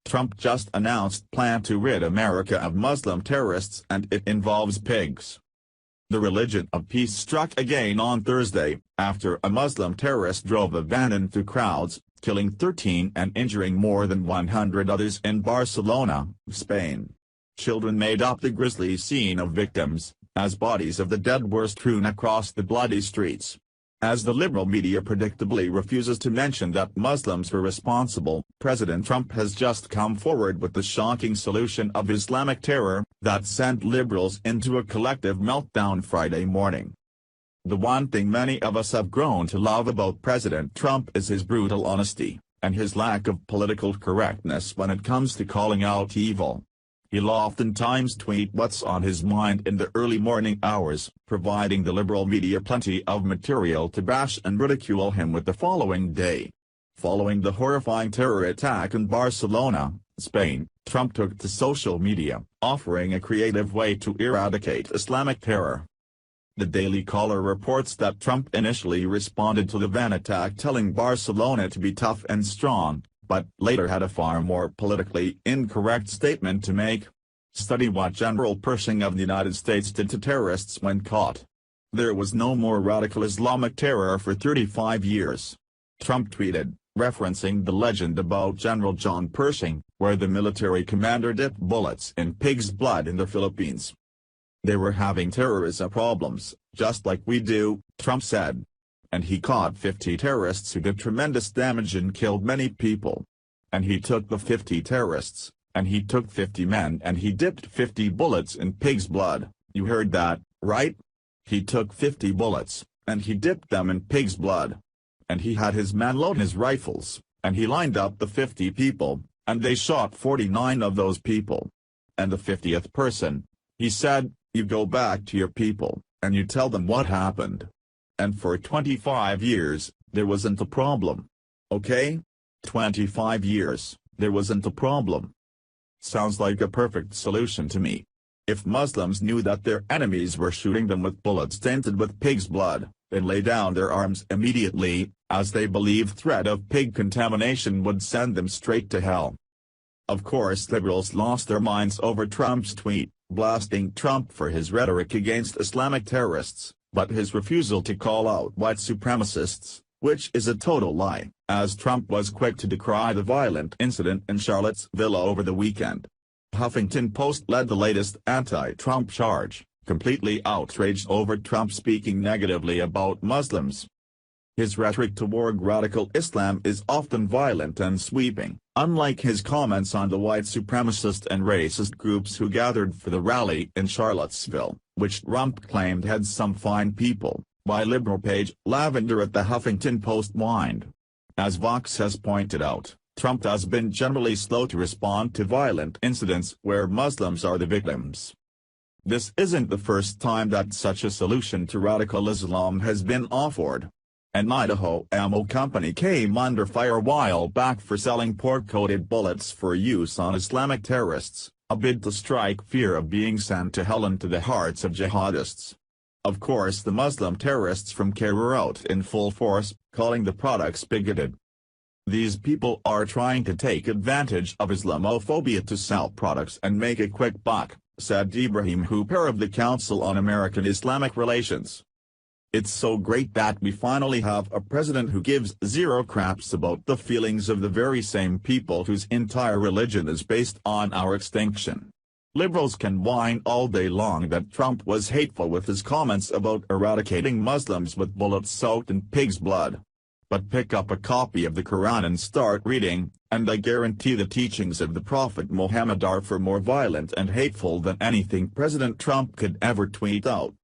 Trump just announced plan to rid America of Muslim terrorists and it involves pigs. The religion of peace struck again on Thursday, after a Muslim terrorist drove a van into crowds, killing 13 and injuring more than 100 others in Barcelona, Spain. Children made up the grisly scene of victims, as bodies of the dead were strewn across the bloody streets. As the liberal media predictably refuses to mention that Muslims were responsible, President Trump has just come forward with the shocking solution of Islamic terror that sent liberals into a collective meltdown Friday morning. The one thing many of us have grown to love about President Trump is his brutal honesty, and his lack of political correctness when it comes to calling out evil. He'll oftentimes tweet what's on his mind in the early morning hours, providing the liberal media plenty of material to bash and ridicule him with the following day. Following the horrifying terror attack in Barcelona, Spain, Trump took to social media, offering a creative way to eradicate Islamic terror. The Daily Caller reports that Trump initially responded to the van attack telling Barcelona to be tough and strong, but later had a far more politically incorrect statement to make. Study what General Pershing of the United States did to terrorists when caught. There was no more radical Islamic terror for 35 years. Trump tweeted, referencing the legend about General John Pershing, where the military commander dipped bullets in pig's blood in the Philippines. They were having terrorism problems, just like we do, Trump said. And he caught 50 terrorists who did tremendous damage and killed many people. And he took the 50 terrorists, and he took 50 men and he dipped 50 bullets in pig's blood. You heard that, right? He took 50 bullets, and he dipped them in pig's blood. And he had his men load his rifles, and he lined up the 50 people, and they shot 49 of those people. And the 50th person, he said, you go back to your people, and you tell them what happened. And for 25 years, there wasn't a problem. Okay? 25 years, there wasn't a problem. Sounds like a perfect solution to me. If Muslims knew that their enemies were shooting them with bullets tainted with pig's blood, they'd lay down their arms immediately, as they believed threat of pig contamination would send them straight to hell. Of course, liberals lost their minds over Trump's tweet, blasting Trump for his rhetoric against Islamic terrorists, but his refusal to call out white supremacists, which is a total lie, as Trump was quick to decry the violent incident in Charlottesville over the weekend. Huffington Post led the latest anti-Trump charge, completely outraged over Trump speaking negatively about Muslims. His rhetoric toward radical Islam is often violent and sweeping, unlike his comments on the white supremacist and racist groups who gathered for the rally in Charlottesville, which Trump claimed had some fine people, by liberal page Lavender at the Huffington Post whined. As Vox has pointed out, Trump has been generally slow to respond to violent incidents where Muslims are the victims. This isn't the first time that such a solution to radical Islam has been offered. An Idaho ammo company came under fire a while back for selling pork-coated bullets for use on Islamic terrorists, a bid to strike fear of being sent to hell into the hearts of jihadists. Of course, the Muslim terrorists from Cairo were out in full force, calling the products bigoted. These people are trying to take advantage of Islamophobia to sell products and make a quick buck, said Ibrahim Hooper of the Council on American-Islamic Relations. It's so great that we finally have a president who gives zero craps about the feelings of the very same people whose entire religion is based on our extinction. Liberals can whine all day long that Trump was hateful with his comments about eradicating Muslims with bullets soaked in pig's blood. But pick up a copy of the Quran and start reading, and I guarantee the teachings of the Prophet Muhammad are far more violent and hateful than anything President Trump could ever tweet out.